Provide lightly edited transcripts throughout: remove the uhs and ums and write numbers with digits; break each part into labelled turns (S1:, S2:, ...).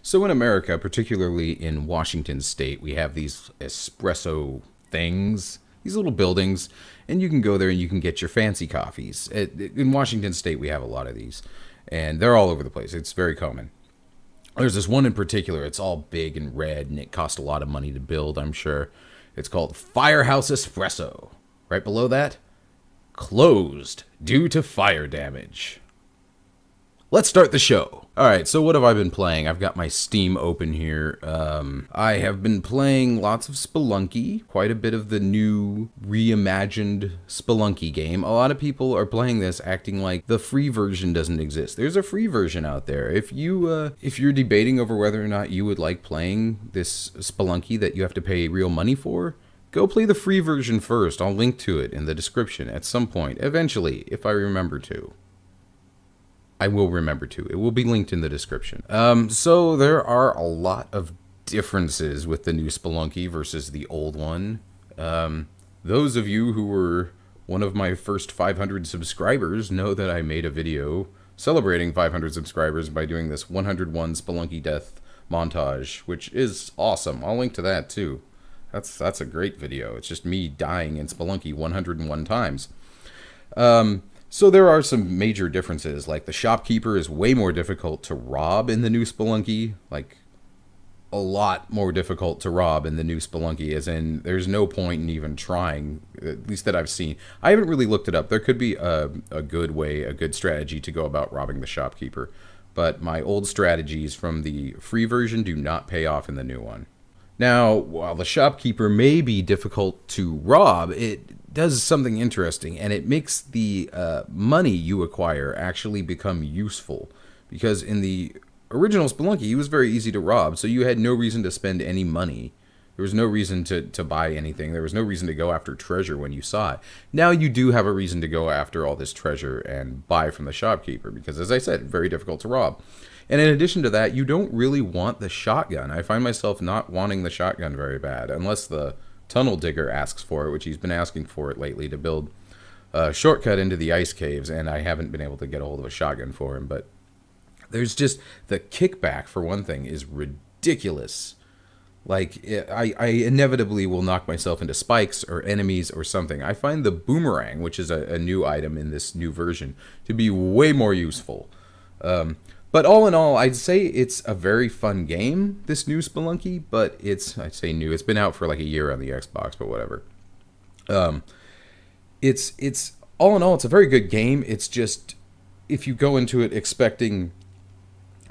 S1: So in America, particularly in Washington State, we have these espresso things, these little buildings, and you can go there and you can get your fancy coffees. In Washington State, we have a lot of these, and they're all over the place. It's very common. There's this one in particular. It's all big and red, and it cost a lot of money to build, I'm sure. It's called Firehouse Espresso. Right below that, closed due to fire damage. Let's start the show. Alright, so what have I been playing? I've got my Steam open here. I have been playing lots of Spelunky, quite a bit of the new reimagined Spelunky game. A lot of people are playing this acting like the free version doesn't exist. There's a free version out there. If you're debating over whether or not you would like playing this Spelunky that you have to pay real money for, go play the free version first. I'll link to it in the description at some point, eventually, if I remember to. I will remember to. It will be linked in the description. So there are a lot of differences with the new Spelunky versus the old one. Those of you who were one of my first 500 subscribers know that I made a video celebrating 500 subscribers by doing this 101 Spelunky death montage, which is awesome. I'll link to that too. That's a great video. It's just me dying in Spelunky 101 times. So there are some major differences, like the shopkeeper is way more difficult to rob in the new Spelunky, like a lot more difficult to rob in the new Spelunky, as in there's no point in even trying, at least that I've seen. I haven't really looked it up. There could be a good way, a good strategy to go about robbing the shopkeeper, but my old strategies from the free version do not pay off in the new one. Now, while the shopkeeper may be difficult to rob, it does something interesting, and it makes the money you acquire actually become useful. Because in the original Spelunky, he was very easy to rob, so you had no reason to spend any money. There was no reason to buy anything. There was no reason to go after treasure when you saw it. Now you do have a reason to go after all this treasure and buy from the shopkeeper, because as I said, very difficult to rob. And in addition to that, you don't really want the shotgun. I find myself not wanting the shotgun very bad, unless the Tunnel Digger asks for it, which he's been asking for it lately to build a shortcut into the ice caves, and I haven't been able to get a hold of a shotgun for him. But there's just, the kickback, for one thing, is ridiculous. Like, I inevitably will knock myself into spikes or enemies or something. I find the boomerang, which is a new item in this new version, to be way more useful. But all in all, I'd say it's a very fun game, this new Spelunky, but I'd say new, it's been out for like a year on the Xbox, but whatever. It's all in all, it's a very good game. It's just, if you go into it expecting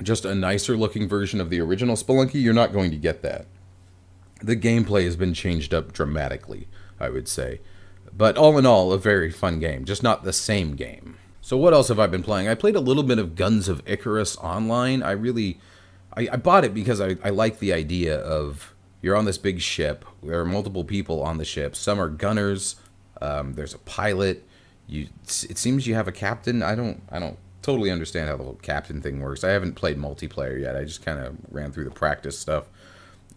S1: just a nicer looking version of the original Spelunky, you're not going to get that. The gameplay has been changed up dramatically, I would say. But all in all, a very fun game, just not the same game. So what else have I been playing? I played a little bit of Guns of Icarus online. I bought it because I like the idea of, you're on this big ship. There are multiple people on the ship. Some are gunners. There's a pilot. It seems you have a captain. I don't totally understand how the whole captain thing works. I haven't played multiplayer yet. I just kind of ran through the practice stuff.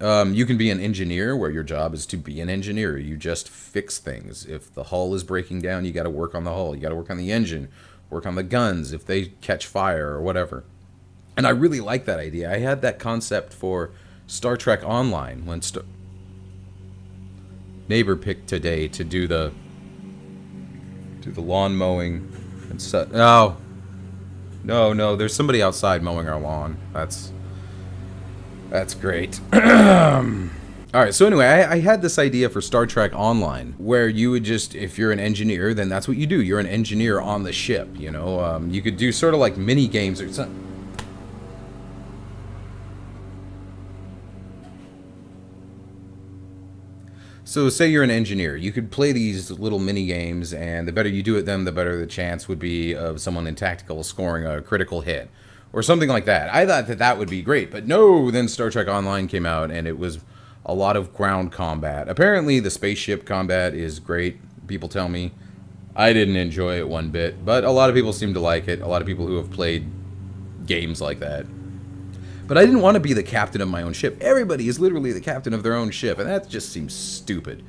S1: You can be an engineer, where your job is to be an engineer. You just fix things. If the hull is breaking down, you got to work on the hull. You got to work on the engine. Work on the guns if they catch fire or whatever. And I really like that idea. I had that concept for Star Trek Online when neighbor picked today to do the lawn mowing and such. No, there's somebody outside mowing our lawn. That's great. Alright, so anyway, I had this idea for Star Trek Online, where you would just, if you're an engineer, then that's what you do. You're an engineer on the ship, you know? You could do sort of like mini games or something. So say you're an engineer. You could play these little mini games, and the better you do at them, the better the chance would be of someone in tactical scoring a critical hit. Or something like that. I thought that would be great, but no, then Star Trek Online came out, and it was a lot of ground combat. Apparently the spaceship combat is great, people tell me. I didn't enjoy it one bit, but a lot of people seem to like it. A lot of people who have played games like that. But I didn't want to be the captain of my own ship. Everybody is literally the captain of their own ship, and that just seems stupid.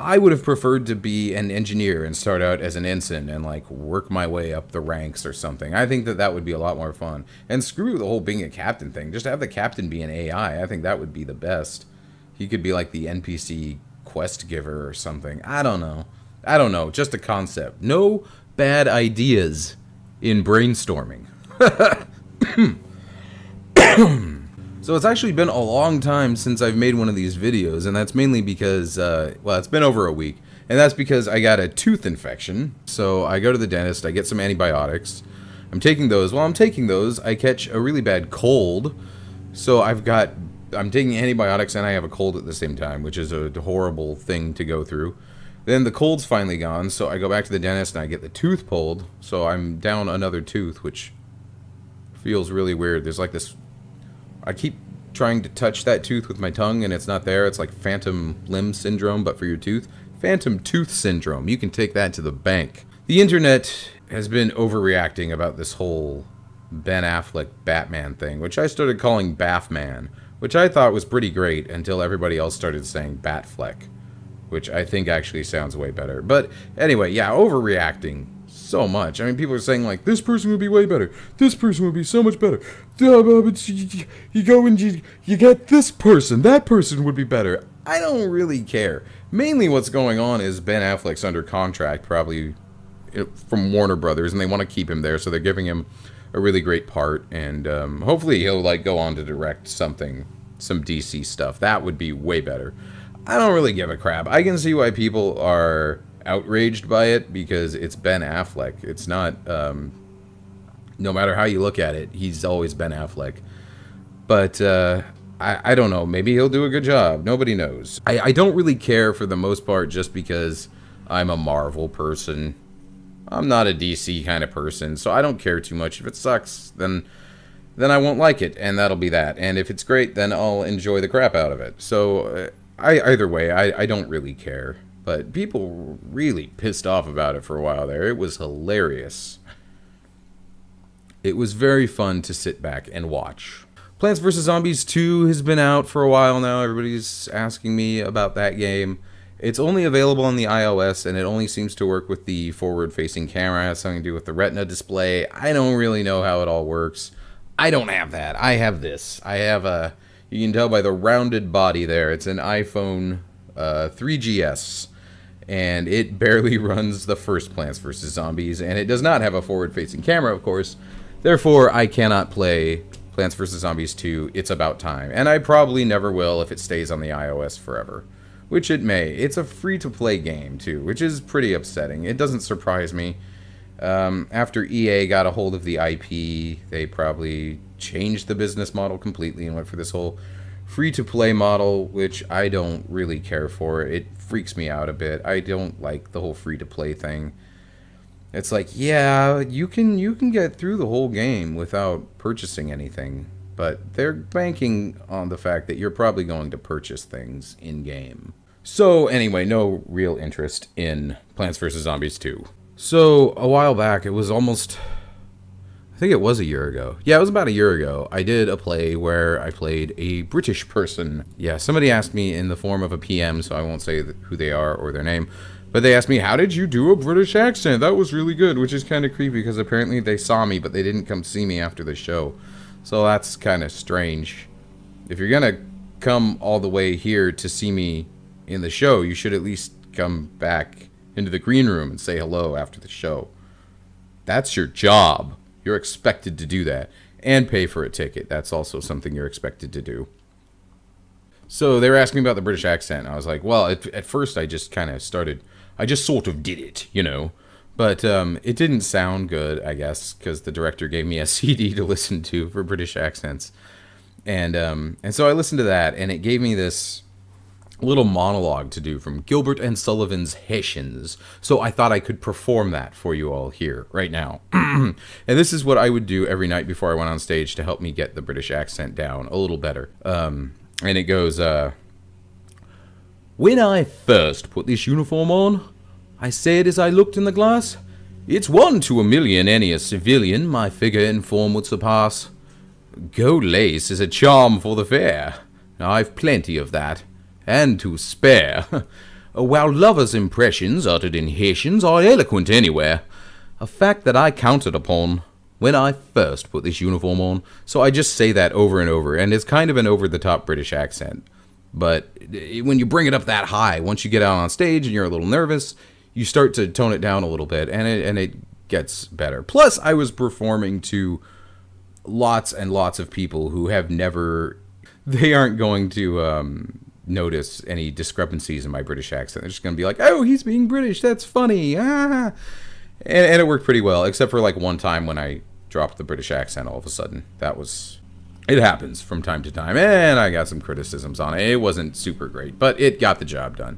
S1: I would have preferred to be an engineer and start out as an ensign and like work my way up the ranks or something. I think that that would be a lot more fun. And screw the whole being a captain thing. Just have the captain be an AI. I think that would be the best. He could be like the NPC quest giver or something. I don't know. I don't know. Just a concept. No bad ideas in brainstorming. So it's actually been a long time since I've made one of these videos, and that's mainly because, well, it's been over a week, and that's because I got a tooth infection. So I go to the dentist, I get some antibiotics, I'm taking those. While I'm taking those, I catch a really bad cold, so I'm taking antibiotics and I have a cold at the same time, which is a horrible thing to go through. Then the cold's finally gone, so I go back to the dentist and I get the tooth pulled, so I'm down another tooth, which feels really weird. There's like this... I keep trying to touch that tooth with my tongue and it's not there. It's like phantom limb syndrome, but for your tooth. Phantom tooth syndrome. You can take that to the bank. The internet has been overreacting about this whole Ben Affleck Batman thing, which I started calling Bathman, which I thought was pretty great until everybody else started saying Batfleck, which I think actually sounds way better. But anyway, yeah, overreacting so much. I mean, people are saying, like, this person would be way better. This person would be so much better. You go and you get this person. That person would be better. I don't really care. Mainly what's going on is Ben Affleck's under contract, probably from Warner Brothers, and they want to keep him there, so they're giving him a really great part, and hopefully he'll, like, go on to direct something, some DC stuff. That would be way better. I don't really give a crap. I can see why people are outraged by it because it's Ben Affleck. It's not, no matter how you look at it, he's always Ben Affleck. But I don't know, maybe he'll do a good job. Nobody knows. I don't really care for the most part just because I'm a Marvel person. I'm not a DC kind of person, so I don't care too much. If it sucks, then I won't like it, and that'll be that. And if it's great, then I'll enjoy the crap out of it. So either way, I don't really care. But people were really pissed off about it for a while there. It was hilarious. It was very fun to sit back and watch. Plants vs. Zombies 2 has been out for a while now. Everybody's asking me about that game. It's only available on the iOS, and it only seems to work with the forward-facing camera. It has something to do with the Retina display. I don't really know how it all works. I don't have that. I have this. I have a... You can tell by the rounded body there. It's an iPhone 3GS. And it barely runs the first Plants vs. Zombies, and it does not have a forward-facing camera, of course. Therefore, I cannot play Plants vs. Zombies 2, It's About Time. And I probably never will if it stays on the iOS forever. Which it may. It's a free-to-play game, too, which is pretty upsetting. It doesn't surprise me. After EA got a hold of the IP, they probably changed the business model completely and went for this whole free-to-play model, which I don't really care for. It freaks me out a bit. I don't like the whole free-to-play thing. It's like, yeah, you can get through the whole game without purchasing anything, but they're banking on the fact that you're probably going to purchase things in-game. So anyway, no real interest in Plants vs. Zombies 2. So a while back, it was almost... I think it was a year ago. Yeah, it was about a year ago. I did a play where I played a British person. Yeah, somebody asked me in the form of a PM, so I won't say who they are or their name, but they asked me, how did you do a British accent? That was really good, which is kind of creepy because apparently they saw me, but they didn't come see me after the show. So that's kind of strange. If you're going to come all the way here to see me in the show, you should at least come back into the green room and say hello after the show. That's your job. You're expected to do that. And pay for a ticket. That's also something you're expected to do. So they were asking me about the British accent. I was like, well, at first I just kind of started... I just sort of did it, you know. But it didn't sound good, I guess, because the director gave me a CD to listen to for British accents. And so I listened to that, and it gave me this little monologue to do from Gilbert and Sullivan's Hessians. So I thought I could perform that for you all here, right now. And this is what I would do every night before I went on stage to help me get the British accent down a little better. And it goes, when I first put this uniform on, I said as I looked in the glass, it's 1 to 1,000,000 any a civilian my figure and form would surpass. Gold lace is a charm for the fair. I've plenty of that, and to spare. While lovers' impressions uttered in Haitians are eloquent anywhere, a fact that I counted upon when I first put this uniform on. So I just say that over and over, and it's kind of an over-the-top British accent. But when you bring it up that high, once you get out on stage and you're a little nervous, you start to tone it down a little bit, and it gets better. Plus, I was performing to lots and lots of people who have never... They aren't going to notice any discrepancies in my British accent. They're just going to be like, oh, he's being British, that's funny. Ah. And it worked pretty well, except for like one time when I dropped the British accent all of a sudden. That was... It happens from time to time, and I got some criticisms on it. It wasn't super great, but it got the job done.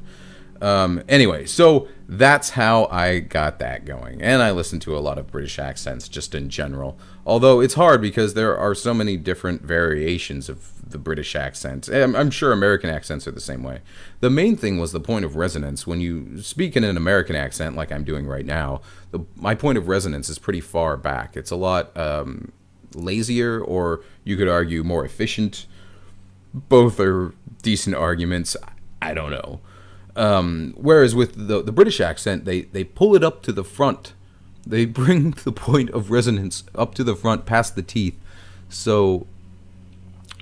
S1: Anyway, so that's how I got that going. And I listen to a lot of British accents just in general. Although it's hard because there are so many different variations of the British accent. I'm sure American accents are the same way. The main thing was the point of resonance. When you speak in an American accent like I'm doing right now, my point of resonance is pretty far back. It's a lot lazier, or you could argue more efficient. Both are decent arguments. I don't know. Whereas with the British accent, they pull it up to the front. They bring the point of resonance up to the front, past the teeth. So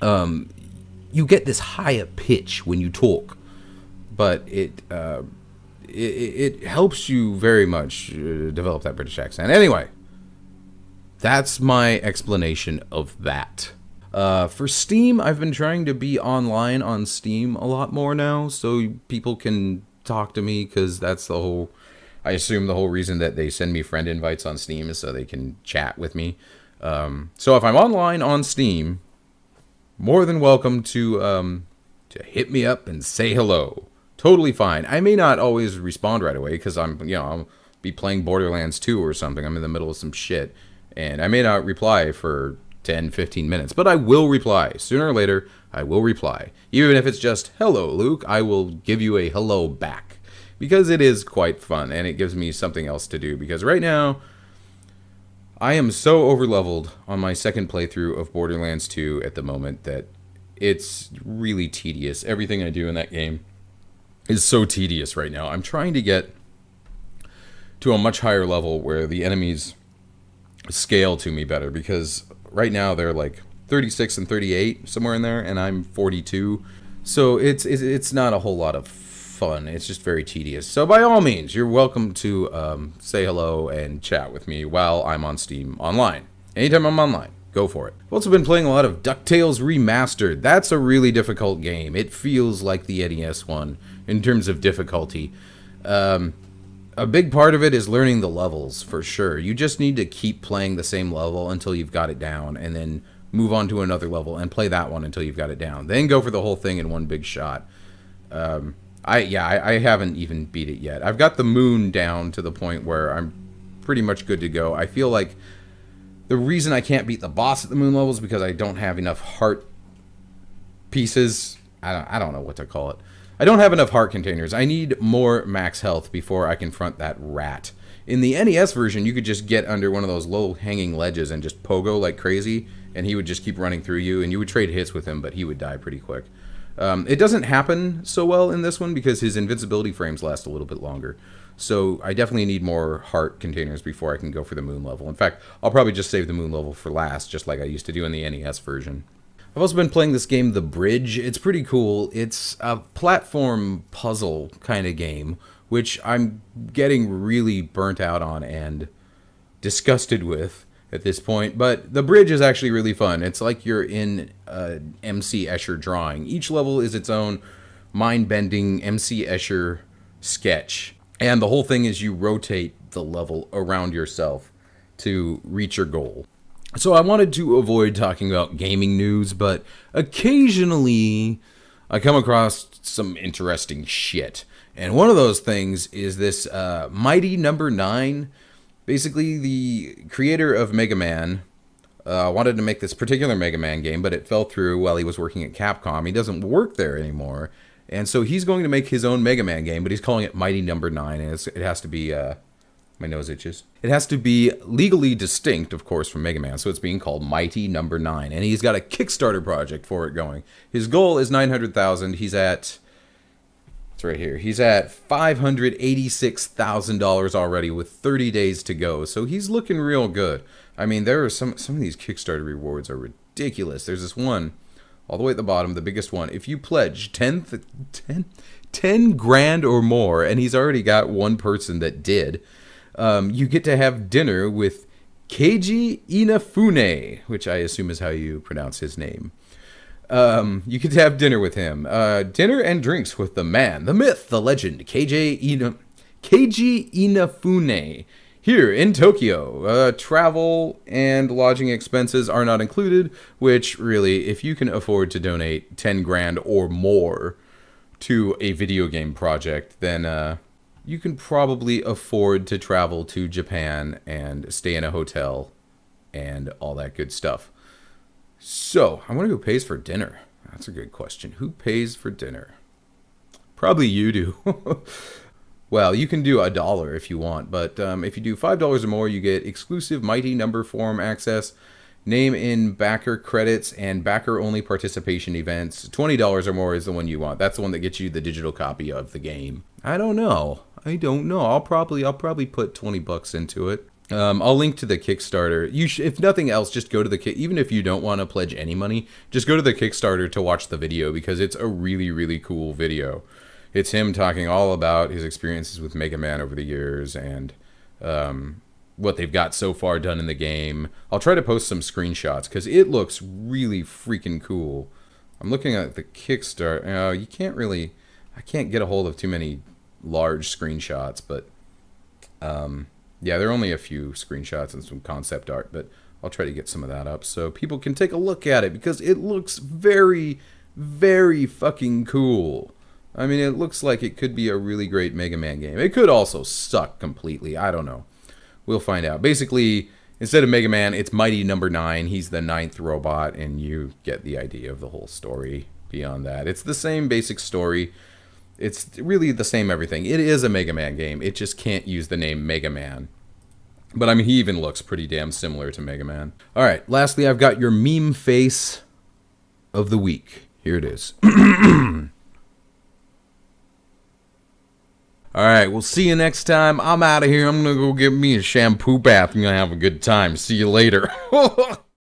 S1: you get this higher pitch when you talk, but it helps you very much develop that British accent. Anyway, that's my explanation of that. For Steam, I've been trying to be online on Steam a lot more now, so people can talk to me, because that's the whole... I assume the whole reason that they send me friend invites on Steam is so they can chat with me. So if I'm online on Steam, more than welcome to hit me up and say hello. Totally fine. I may not always respond right away, because I'll be playing Borderlands 2 or something. I'm in the middle of some shit, and I may not reply for 10, 15 minutes, but I will reply. Sooner or later, I will reply. Even if it's just, hello, Luke, I will give you a hello back. Because it is quite fun, and it gives me something else to do. Because right now, I am so overleveled on my second playthrough of Borderlands 2 at the moment that it's really tedious. Everything I do in that game is so tedious right now. I'm trying to get to a much higher level where the enemies scale to me better, because right now they're like 36 and 38, somewhere in there, and I'm 42. So it's not a whole lot of fun. It's just very tedious. So by all means, you're welcome to say hello and chat with me while I'm on Steam online. Anytime I'm online, go for it. I've also been playing a lot of DuckTales Remastered. That's a really difficult game. It feels like the NES one in terms of difficulty. A big part of it is learning the levels, for sure. You just need to keep playing the same level until you've got it down, and then move on to another level and play that one until you've got it down. Then go for the whole thing in one big shot. I haven't even beat it yet. I've got the moon down to the point where I'm pretty much good to go. I feel like the reason I can't beat the boss at the moon level is because I don't have enough heart pieces. I don't know what to call it. I don't have enough heart containers. I need more max health before I confront that rat. In the NES version, you could just get under one of those low-hanging ledges and just pogo like crazy, and he would just keep running through you, and you would trade hits with him, but he would die pretty quick. It doesn't happen so well in this one because his invincibility frames last a little bit longer. So I definitely need more heart containers before I can go for the moon level. In fact, I'll probably just save the moon level for last, just like I used to do in the NES version. I've also been playing this game, The Bridge. It's pretty cool. It's a platform puzzle kind of game, which I'm getting really burnt out on and disgusted with at this point. But The Bridge is actually really fun. It's like you're in an MC Escher drawing. Each level is its own mind-bending MC Escher sketch. And the whole thing is you rotate the level around yourself to reach your goal. So I wanted to avoid talking about gaming news, but occasionally I come across some interesting shit. And one of those things is this Mighty Number 9. Basically, the creator of Mega Man wanted to make this particular Mega Man game, but it fell through while he was working at Capcom. He doesn't work there anymore. And so he's going to make his own Mega Man game, but he's calling it Mighty Number 9. And it has to be... my nose itches. It has to be legally distinct, of course, from Mega Man, so it's being called Mighty Number 9. And he's got a Kickstarter project for it going. His goal is 900,000. He's at It's right here. He's at $586,000 already with 30 days to go. So he's looking real good. I mean, there are some of these Kickstarter rewards are ridiculous. There's this one all the way at the bottom, the biggest one. If you pledge 10 grand or more, and he's already got one person that did, you get to have dinner with Keiji Inafune, which I assume is how you pronounce his name. You get to have dinner with him. Dinner and drinks with the man, the myth, the legend, Keiji Inafune. Here in Tokyo, travel and lodging expenses are not included, which really, if you can afford to donate 10 grand or more to a video game project, then you can probably afford to travel to Japan and stay in a hotel and all that good stuff. So, I wonder who pays for dinner. That's a good question. Who pays for dinner? Probably you do. Well, you can do $1 if you want, but if you do $5 or more, you get exclusive Mighty Number Form access, name in backer credits, and backer-only participation events. $20 or more is the one you want. That's the one that gets you the digital copy of the game. I don't know. I'll probably put 20 bucks into it. I'll link to the Kickstarter. If nothing else, just go to the even if you don't want to pledge any money, just go to the Kickstarter to watch the video because it's a really, really cool video. It's him talking all about his experiences with Mega Man over the years and what they've got so far done in the game. I'll try to post some screenshots because it looks really freaking cool. I'm looking at the Kickstarter. You can't really... I can't get a hold of too many large screenshots, but... yeah, there are only a few screenshots and some concept art, but I'll try to get some of that up so people can take a look at it because it looks very, very fucking cool. I mean, it looks like it could be a really great Mega Man game. It could also suck completely. I don't know. We'll find out. Basically, instead of Mega Man, it's Mighty Number 9. He's the 9th robot, and you get the idea of the whole story beyond that. It's the same basic story. It's really the same everything. It is a Mega Man game. It just can't use the name Mega Man. But, I mean, he even looks pretty damn similar to Mega Man. All right, lastly, I've got your meme face of the week. Here it is. All right, we'll see you next time. I'm out of here. I'm going to go get me a shampoo bath. I'm going to have a good time. See you later.